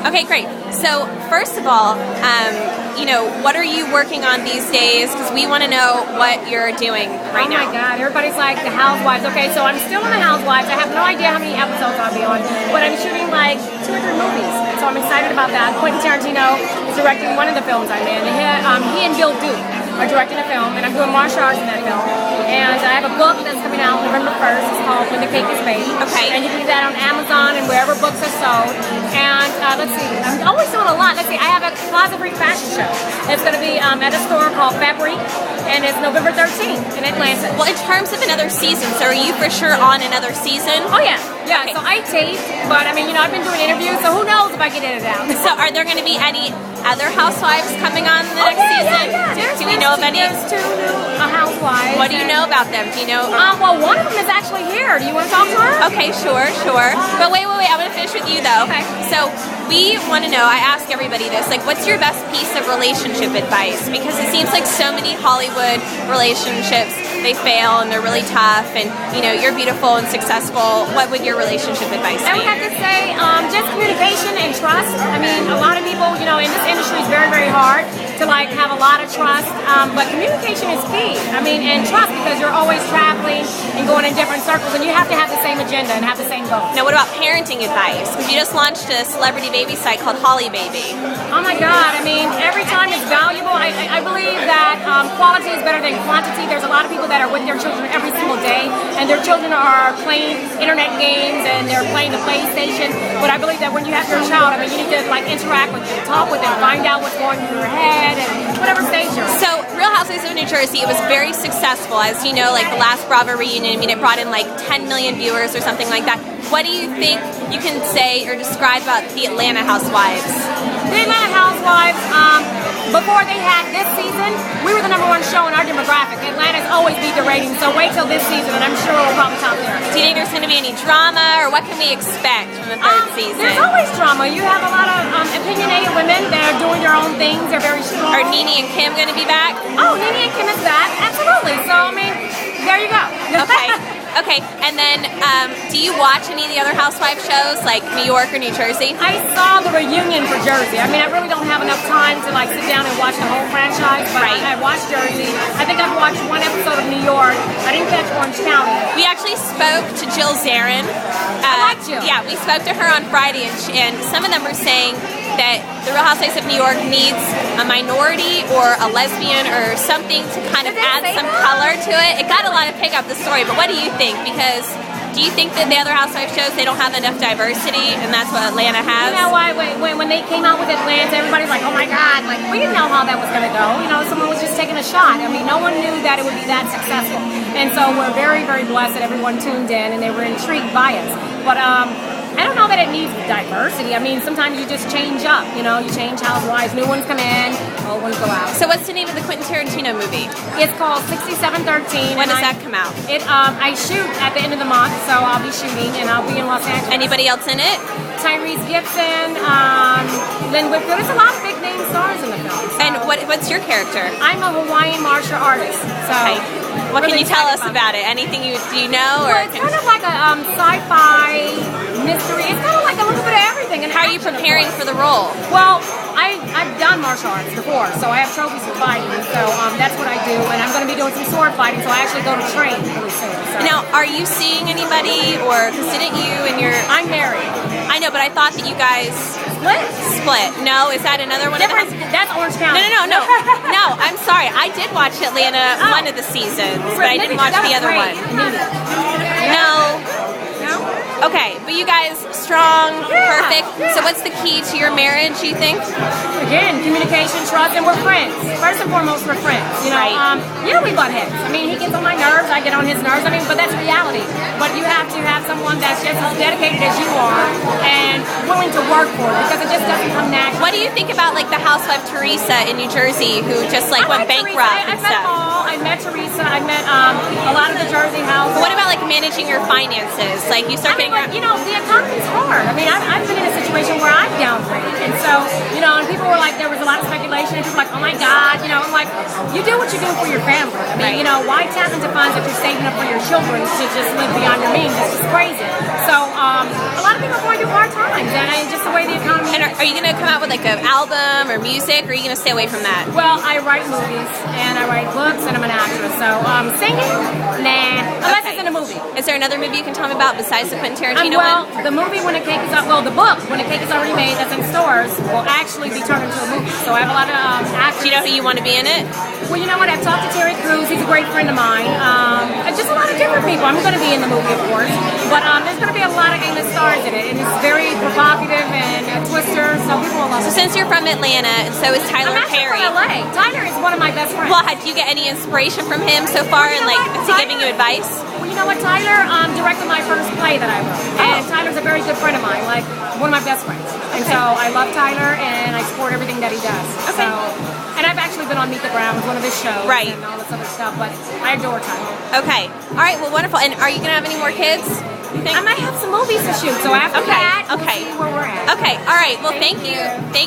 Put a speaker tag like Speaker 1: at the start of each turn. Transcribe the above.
Speaker 1: Okay, great. So first of all, what are you working on these days? Because we want to know what you're doing right now.
Speaker 2: Oh my God, everybody's like the Housewives. Okay, so I'm still on the Housewives. I have no idea how many episodes I'll be on, but I'm shooting like 2 or 3 movies, so I'm excited about that. Quentin Tarantino is directing one of the films I'm in. He and Bill Duke are directing a film, and I'm doing martial arts in that film. And I have a book that's coming out November 1st. It's called When the Cake is Baked.
Speaker 1: Okay.
Speaker 2: And you can get that on Amazon and wherever books are sold. And let's see, I'm always doing a lot. Let's see, I have a Closet Freak fashion show. It's going to be at a store called Fabric, and it's November 13th in Atlanta.
Speaker 1: Well, in terms of another season, so are you for sure on another season?
Speaker 2: Oh yeah, yeah.
Speaker 1: Okay.
Speaker 2: So I taped, but I mean, I've been doing interviews, so who knows if I can edit it out.
Speaker 1: So are there going to be any other housewives coming on the next season?
Speaker 2: Yeah.
Speaker 1: Do we know of any?
Speaker 2: There's 2 new housewives.
Speaker 1: What do you know about them? Do you know?
Speaker 2: Well, one of them is actually here. Do you want to talk to her?
Speaker 1: Okay, sure. But wait. I'm going to finish with you though.
Speaker 2: Okay.
Speaker 1: So we want to know, I ask everybody this, like what's your best piece of relationship advice? Because it seems like so many Hollywood relationships, they fail and they're really tough, and you're beautiful and successful. What would your relationship advice be?
Speaker 2: I would have to say just communication and trust. I mean, a lot of people, in this industry is very, very hard to have a lot of trust, but communication is key. I mean, and trust, because you're always traveling and going in different circles, and you have to have the same agenda and have the same goals.
Speaker 1: Now, what about parenting advice? Because you just launched a celebrity baby site called Holly Baby.
Speaker 2: Oh my God, I mean, every time is valuable. I believe that quality is better than quantity. There's a lot of people that are with their children every single day, and their children are playing internet games and they're playing the PlayStation. But I believe that when you have your child, I mean, you need to interact with them, talk with them, find out what's going through their head, and whatever stage you're in.
Speaker 1: So, Real Housewives of New Jersey, it was very successful. As you know, like the last Bravo reunion, I mean, it brought in like 10 million viewers or something like that. What do you think you can say or describe about the Atlanta Housewives?
Speaker 2: The Atlanta Housewives, before they had this season, we were the #1 show in our demographic. Atlanta's always beat the ratings, so wait till this season, and I'm sure we'll probably top there.
Speaker 1: Do you think there's going to be any drama, or what can we expect from the 3rd season?
Speaker 2: There's always drama. You have a lot of opinionated women that are doing their own things. They're very strong.
Speaker 1: Are Nene and Kim going to be back?
Speaker 2: Oh, Nene and Kim is back. Absolutely. So, I mean, there you go.
Speaker 1: Okay, and then do you watch any of the other housewife shows, like New York or New Jersey?
Speaker 2: I saw the reunion for Jersey. I mean, I really don't have enough time to sit down and watch the whole franchise, but
Speaker 1: Right.
Speaker 2: I watched Jersey. I think I've watched 1 episode of New York. I didn't catch Orange County.
Speaker 1: We actually spoke to Jill Zarin.
Speaker 2: I like Jill.
Speaker 1: Yeah, we spoke to her on Friday, and some of them were saying that the Real Housewives of New York needs a minority or a lesbian or something to kind of add some color to it. It got a lot of pick up the story, but what do you think? Because do you think that the other housewife shows, they don't have enough diversity, and that's what Atlanta has?
Speaker 2: You know why? When they came out with Atlanta, everybody's like, oh my God, we didn't know how that was going to go. Someone was just taking a shot. I mean, no one knew that it would be that successful. And so we're very, very blessed that everyone tuned in and they were intrigued by us. But I don't know that it needs diversity. I mean, sometimes you just change up, you change housewives. New ones come in, old ones go out.
Speaker 1: So what's the name of the Quentin Tarantino movie?
Speaker 2: It's called 6713.
Speaker 1: When does that come out?
Speaker 2: I shoot at the end of the month, so I'll be shooting, and I'll be in Los Angeles.
Speaker 1: Anybody else in it?
Speaker 2: Tyrese Gibson, Lynn Whitfield. There's a lot of big name stars in the film. So.
Speaker 1: And what's your character?
Speaker 2: I'm a Hawaiian martial artist. So
Speaker 1: okay. What
Speaker 2: really
Speaker 1: can you tell us about it? Anything do you know?
Speaker 2: Well, it's kind of like a sci-fi mystery. It's kind of like a little bit of everything. And
Speaker 1: how are you preparing for the role?
Speaker 2: Well, I've done martial arts before, so I have trophies for fighting. So that's what I do, and I'm going to be doing some sword fighting. So I actually go to train really soon. So.
Speaker 1: Now, are you seeing anybody, or because didn't you and your?
Speaker 2: I'm married.
Speaker 1: I know, but I thought that you guys split. No, is that another one?
Speaker 2: That's Orange County.
Speaker 1: No. No, I'm sorry. I did watch Atlanta one of the seasons, but I didn't watch the other one. No. Okay, but you guys, strong, perfect. So what's the key to your marriage, you think?
Speaker 2: Again, communication, trust, and we're friends. First and foremost, we're friends.
Speaker 1: Right.
Speaker 2: We butt heads. I mean, he gets on my nerves, I get on his nerves. I mean, but that's reality. But you have to have someone that's just as dedicated as you are and willing to work for it, because it just doesn't come natural.
Speaker 1: What do you think about the housewife Teresa in New Jersey, who just went bankrupt and stuff?
Speaker 2: I met Teresa. I met a lot of the Jersey housewives.
Speaker 1: But what about managing your finances? You start getting.
Speaker 2: The economy's hard. I mean, I've been in a situation where I've downgraded, and so and people were like, there was a lot of speculation, and people were like, oh my God, I'm like, you do what you do for your family. I mean, why tap into funds if you're saving up for your children to just live beyond your means? It's just crazy. So a lot of people are going through hard times, and just the way the economy is.
Speaker 1: Are you gonna come out with like an album or music, or are you gonna stay away from that?
Speaker 2: Well, I write movies and I write books and I'm an actress. So singing, nah. Unless it's in a movie.
Speaker 1: Is there another movie you can tell me about besides the Quentin Tarantino
Speaker 2: Well,
Speaker 1: one?
Speaker 2: the movie When a Cake is the book When a Cake is Already Made that's in stores will actually be turned into a movie. So I have a lot of actors.
Speaker 1: Do you know who you want to be in it?
Speaker 2: Well, you know what? I've talked to Terry Crews. He's a great friend of mine. And just a lot of different people. I'm going to be in the movie, of course. But there's going to be a lot of A-list stars in it. And it's very provocative and a twister, so people will love it.
Speaker 1: So since you're from Atlanta, and so is Tyler
Speaker 2: I'm actually
Speaker 1: Perry.
Speaker 2: from LA. Tyler is one of my best friends.
Speaker 1: Well, do you get any inspiration from him so far, and like, is he giving you advice?
Speaker 2: Well, you know what? Tyler directed my first play that I wrote. And Tyler's a very good friend of mine, like one of my best friends. And so I love Tyler, and I support everything that he does.
Speaker 1: Okay.
Speaker 2: And I've actually been on Meet the Ground, one of his shows,
Speaker 1: Right.
Speaker 2: and all this other stuff, but I adore Tyler.
Speaker 1: Okay. All right. Well, wonderful. And are you gonna have any more kids? You think?
Speaker 2: I might have some movies to shoot, so after that, we'll see where we're at.
Speaker 1: Okay. All right. Well, thank you. Thank you.